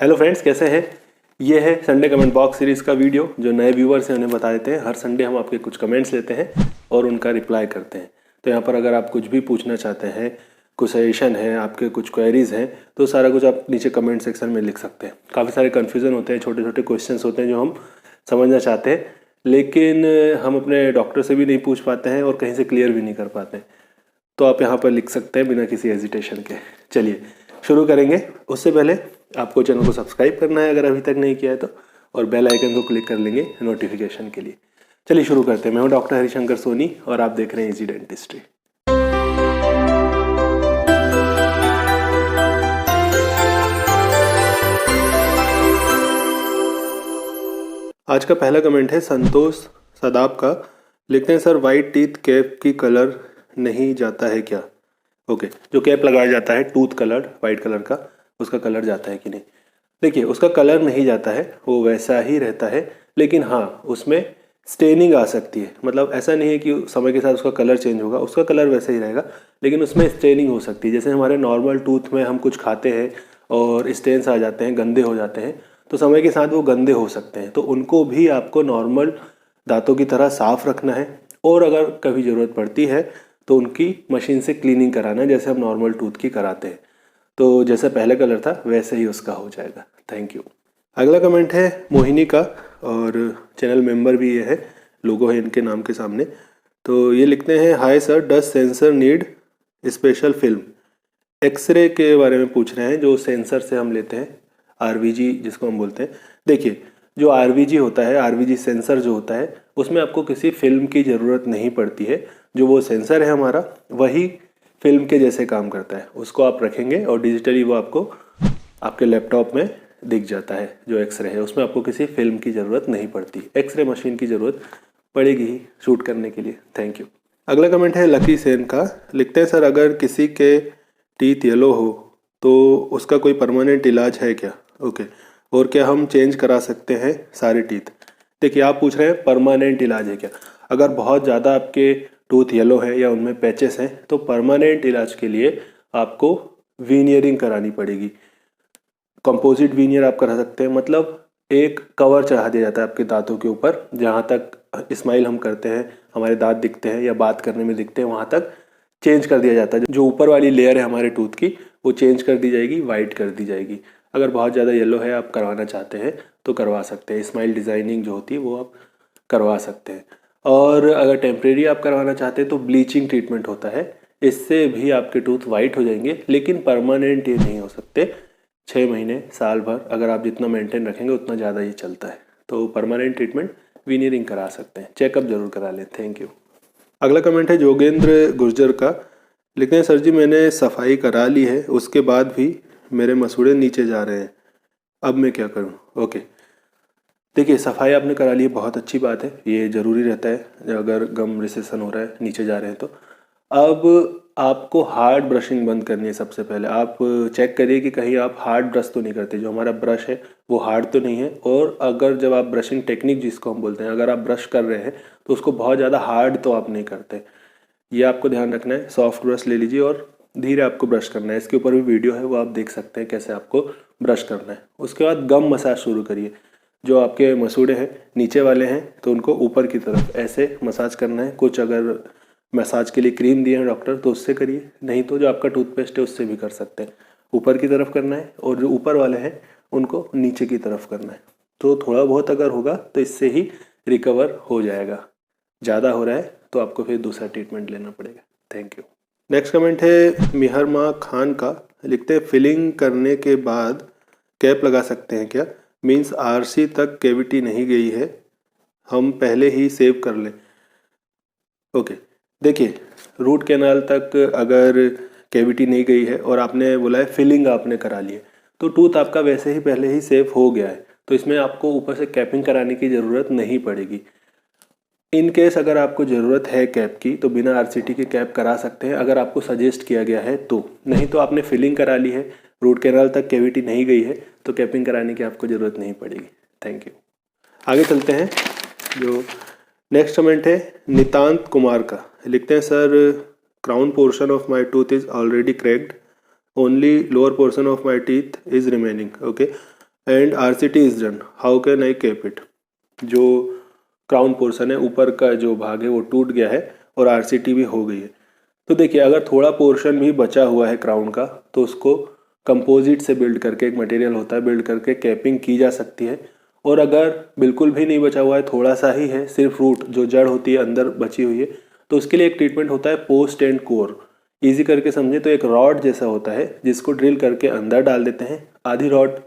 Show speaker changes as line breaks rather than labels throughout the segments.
Hello friends, कैसे हैं। ये है संडे कमेंट बॉक्स सीरीज़ का वीडियो। जो नए व्यूवर्स हैं उन्हें बता देते हैं, हर संडे हम आपके कुछ कमेंट्स लेते हैं और उनका रिप्लाई करते हैं। तो यहाँ पर अगर आप कुछ भी पूछना चाहते हैं, कुछ सजेशन है, आपके कुछ क्वेरीज़ हैं, तो सारा कुछ आप नीचे कमेंट सेक्शन में लिख सकते हैं। काफ़ी सारे कन्फ्यूज़न होते हैं, छोटे छोटे क्वेश्चंस होते हैं जो हम समझना चाहते हैं, लेकिन हम अपने डॉक्टर से भी नहीं पूछ पाते हैं और कहीं से क्लियर भी नहीं कर पाते हैं। तो आप यहाँ पर लिख सकते हैं बिना किसी हेजिटेशन के। चलिए शुरू करेंगे। उससे पहले आपको चैनल को सब्सक्राइब करना है अगर अभी तक नहीं किया है तो, और बेल आइकन को क्लिक कर लेंगे नोटिफिकेशन के लिए। चलिए शुरू करते हैं। मैं हूँ डॉक्टर हरिशंकर सोनी और आप देख रहे हैं इजी डेंटिस्ट्री। आज का पहला कमेंट है संतोष सदाब का। लिखते हैं, सर वाइट टीथ कैप की कलर नहीं जाता है क्या? ओके, जो कैप लगाया जाता है टूथ कलर वाइट कलर का, उसका कलर जाता है कि नहीं? देखिए, उसका कलर नहीं जाता है, वो वैसा ही रहता है, लेकिन हाँ उसमें स्टेनिंग आ सकती है। मतलब ऐसा नहीं है कि समय के साथ उसका कलर चेंज होगा, उसका कलर वैसा ही रहेगा, लेकिन उसमें स्टेनिंग हो सकती है। जैसे हमारे नॉर्मल टूथ में हम कुछ खाते हैं और स्टेन्स आ जाते हैं, गंदे हो जाते हैं, तो समय के साथ वो गंदे हो सकते हैं। तो उनको भी आपको नॉर्मल दांतों की तरह साफ रखना है, और अगर कभी ज़रूरत पड़ती है तो उनकी मशीन से क्लीनिंग कराना है, जैसे हम नॉर्मल टूथ की कराते हैं। तो जैसा पहले कलर था वैसे ही उसका हो जाएगा। Thank you. अगला कमेंट है मोहिनी का, और चैनल मेंबर भी ये है, लोगो है इनके नाम के सामने। तो ये लिखते हैं, hi sir, does sensor need special film? X-ray के बारे में पूछ रहे हैं, जो सेंसर से हम लेते हैं, आरवीजी जिसको हम बोलते हैं। देखिए, जो आरवीजी होता है, आरवीजी सेंसर जो होता है, उसमें आपको किसी फिल्म की ज़रूरत नहीं पड़ती है। जो वो सेंसर है हमारा, वही फिल्म के जैसे काम करता है। उसको आप रखेंगे और डिजिटली वो आपको आपके लैपटॉप में दिख जाता है। जो एक्सरे है उसमें आपको किसी फिल्म की ज़रूरत नहीं पड़ती, एक्सरे मशीन की ज़रूरत पड़ेगी ही शूट करने के लिए। Thank you. अगला कमेंट है लकी सेन का। लिखते हैं, सर अगर किसी के टीथ येलो हो तो उसका कोई परमानेंट इलाज है क्या? ओके, और क्या हम चेंज करा सकते हैं सारे टीथ? देखिए, आप पूछ रहे हैं परमानेंट इलाज है क्या। अगर बहुत ज़्यादा आपके टूथ येलो है या उनमें पैचेस हैं, तो परमानेंट इलाज के लिए आपको वीनियरिंग करानी पड़ेगी। कंपोजिट वीनियर आप करा सकते हैं, मतलब एक कवर चढ़ा दिया जाता है आपके दांतों के ऊपर। जहाँ तक स्माइल हम करते हैं, हमारे दांत दिखते हैं या बात करने में दिखते हैं, वहाँ तक चेंज कर दिया जाता है। जो ऊपर वाली लेयर है हमारे टूथ की, वो चेंज कर दी जाएगी, वाइट कर दी जाएगी। अगर बहुत ज़्यादा येलो है, आप करवाना चाहते हैं तो करवा सकते हैं। स्माइल डिज़ाइनिंग जो होती है वो आप करवा सकते हैं। और अगर टेम्परेरी आप करवाना चाहते हैं तो ब्लीचिंग ट्रीटमेंट होता है, इससे भी आपके टूथ वाइट हो जाएंगे, लेकिन परमानेंट ये नहीं हो सकते। 6 महीने, साल भर अगर आप जितना मेंटेन रखेंगे उतना ज़्यादा ही चलता है। तो परमानेंट ट्रीटमेंट वीनियरिंग करा सकते हैं, चेकअप जरूर करा लें। Thank you. अगला कमेंट है जोगेंद्र गुर्जर का। लिखते हैं, सर जी मैंने सफाई करा ली है, उसके बाद भी मेरे मसूड़े नीचे जा रहे हैं, अब मैं क्या करूं? ओके, देखिए, सफाई आपने करा ली है, बहुत अच्छी बात है, ये ज़रूरी रहता है अगर गम रिसेशन हो रहा है, नीचे जा रहे हैं तो। अब आपको हार्ड ब्रशिंग बंद करनी है। सबसे पहले आप चेक करिए कि कहीं आप हार्ड ब्रश तो नहीं करते, जो हमारा ब्रश है वो हार्ड तो नहीं है। और अगर जब आप ब्रशिंग टेक्निक जिसको हम बोलते हैं, अगर आप ब्रश कर रहे हैं तो उसको बहुत ज़्यादा हार्ड तो आप नहीं करते, ये आपको ध्यान रखना है। सॉफ्ट ब्रश ले लीजिए और धीरे आपको ब्रश करना है। इसके ऊपर भी वीडियो है, वो आप देख सकते हैं कैसे आपको ब्रश करना है। उसके बाद गम मसाज शुरू करिए। जो आपके मसूड़े हैं नीचे वाले हैं तो उनको ऊपर की तरफ ऐसे मसाज करना है। कुछ अगर मसाज के लिए क्रीम दिए हैं डॉक्टर तो उससे करिए, नहीं तो जो आपका टूथपेस्ट है उससे भी कर सकते हैं। ऊपर की तरफ करना है, और जो ऊपर वाले हैं उनको नीचे की तरफ करना है। तो थोड़ा बहुत अगर होगा तो इससे ही रिकवर हो जाएगा। ज़्यादा हो रहा है तो आपको फिर दूसरा ट्रीटमेंट लेना पड़ेगा। Thank you. नेक्स्ट कमेंट है मिहरमा खान का। लिखते हैं, फिलिंग करने के बाद कैप लगा सकते हैं क्या? मीन्स आरसी तक कैविटी नहीं गई है, हम पहले ही सेव कर लें। ओके, देखिए, रूट कैनाल तक अगर कैविटी नहीं गई है और आपने बोला है फिलिंग आपने करा ली है, तो टूथ आपका वैसे ही पहले ही सेफ हो गया है, तो इसमें आपको ऊपर से कैपिंग कराने की ज़रूरत नहीं पड़ेगी। इन केस अगर आपको ज़रूरत है कैप की तो बिना आरसीटी के कैप करा सकते हैं, अगर आपको सजेस्ट किया गया है तो। नहीं तो आपने फिलिंग करा ली है, रूट कैनाल तक कैविटी नहीं गई है, तो कैपिंग कराने की आपको ज़रूरत नहीं पड़ेगी। Thank you. आगे चलते हैं। जो नेक्स्ट कमेंट है नितांत कुमार का। लिखते हैं, sir crown portion of my tooth is already cracked, only lower portion of my teeth is remaining. Okay, and RCT is done, how can I cap it. जो क्राउन पोर्शन है, ऊपर का जो भाग है वो टूट गया है और RCT भी हो गई है। तो देखिए, अगर थोड़ा पोर्शन भी बचा हुआ है क्राउन का तो उसको कंपोजिट से बिल्ड करके, एक मटेरियल होता है, बिल्ड करके कैपिंग की जा सकती है। और अगर बिल्कुल भी नहीं बचा हुआ है, थोड़ा सा ही है, सिर्फ रूट जो जड़ होती है अंदर बची हुई है, तो उसके लिए एक ट्रीटमेंट होता है पोस्ट एंड कोर। ईजी करके समझे तो एक रॉड जैसा होता है जिसको ड्रिल करके अंदर डाल देते हैं। आधी रॉड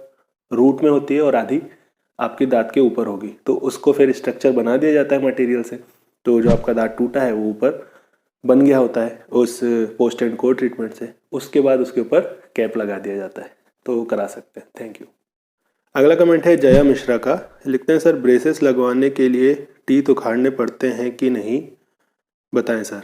रूट में होती है और आधी आपके दांत के ऊपर होगी, तो उसको फिर स्ट्रक्चर बना दिया जाता है मटेरियल से। तो जो आपका दांत टूटा है वो ऊपर बन गया होता है उस पोस्ट एंड कोर ट्रीटमेंट से। उसके बाद उसके ऊपर कैप लगा दिया जाता है, तो करा सकते हैं। Thank you. अगला कमेंट है जया मिश्रा का। लिखते हैं सर, ब्रेसेस लगवाने के लिए टीथ उखाड़ने पड़ते हैं कि नहीं, बताएं सर।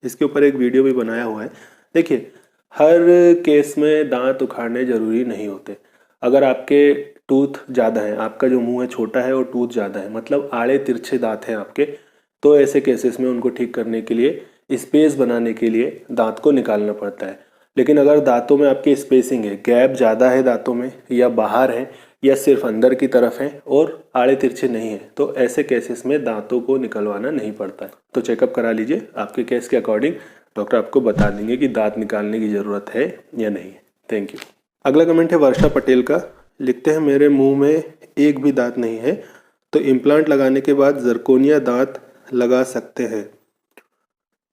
इसके ऊपर एक वीडियो भी बनाया हुआ है। देखिए, हर केस में दांत उखाड़ने ज़रूरी नहीं होते। अगर आपके टूथ ज़्यादा है, आपका जो मुंह है छोटा है और टूथ ज़्यादा है, मतलब आड़े तिरछे दांत हैं आपके, तो ऐसे केसेस में उनको ठीक करने के लिए, स्पेस बनाने के लिए दांत को निकालना पड़ता है। लेकिन अगर दांतों में आपकी स्पेसिंग है, गैप ज़्यादा है दांतों में, या बाहर है, या सिर्फ अंदर की तरफ है और आड़े तिरछे नहीं है, तो ऐसे केसेस में दांतों को निकलवाना नहीं पड़ता है। तो चेकअप करा लीजिए, आपके केस के अकॉर्डिंग डॉक्टर आपको बता देंगे कि दांत निकालने की ज़रूरत है या नहीं है। Thank you. अगला कमेंट है वर्षा पटेल का। लिखते हैं, मेरे मुंह में एक भी दांत नहीं है, तो इम्प्लांट लगाने के बाद जरकोनिया दांत लगा सकते हैं।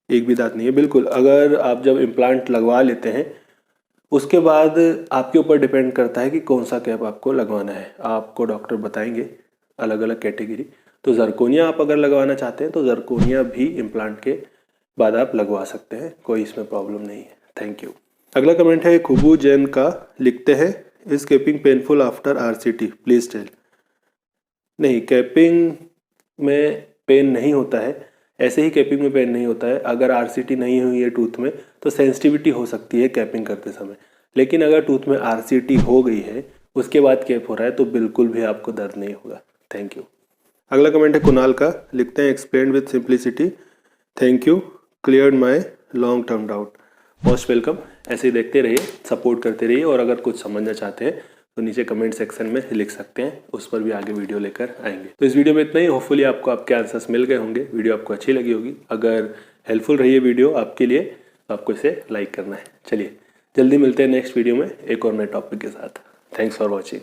एक भी दांत नहीं है, बिल्कुल। अगर आप जब इम्प्लांट लगवा लेते हैं उसके बाद आपके ऊपर डिपेंड करता है कि कौन सा कैप आपको लगवाना है। आपको डॉक्टर बताएंगे अलग अलग कैटेगरी। तो जरकोनिया आप अगर लगवाना चाहते हैं तो जरकोनिया भी इम्प्लांट के बाद आप लगवा सकते हैं, कोई इसमें प्रॉब्लम नहीं है। Thank you. अगला कमेंट है खुबू जैन का। लिखते हैं, is capping painful after RCT, please tell. नहीं, कैपिंग में पेन नहीं होता है, ऐसे ही कैपिंग में पेन नहीं होता है। अगर RCT नहीं हुई है टूथ में तो सेंसिटिविटी हो सकती है कैपिंग करते समय, लेकिन अगर टूथ में RCT हो गई है उसके बाद कैप हो रहा है तो बिल्कुल भी आपको दर्द नहीं होगा। Thank you. अगला कमेंट है कुणाल का। लिखते हैं, explain with simplicity, thank you, cleared my long term doubt. Most welcome. ऐसे ही देखते रहिए, सपोर्ट करते रहिए, और अगर कुछ समझना चाहते हैं तो नीचे कमेंट सेक्शन में लिख सकते हैं, उस पर भी आगे वीडियो लेकर आएंगे। तो इस वीडियो में इतना ही। होपफुली आपको आपके आंसर्स मिल गए होंगे, वीडियो आपको अच्छी लगी होगी। अगर हेल्पफुल रही है वीडियो आपके लिए तो आपको इसे लाइक करना है। चलिए, जल्दी मिलते हैं नेक्स्ट वीडियो में एक और नए टॉपिक के साथ। Thanks for watching.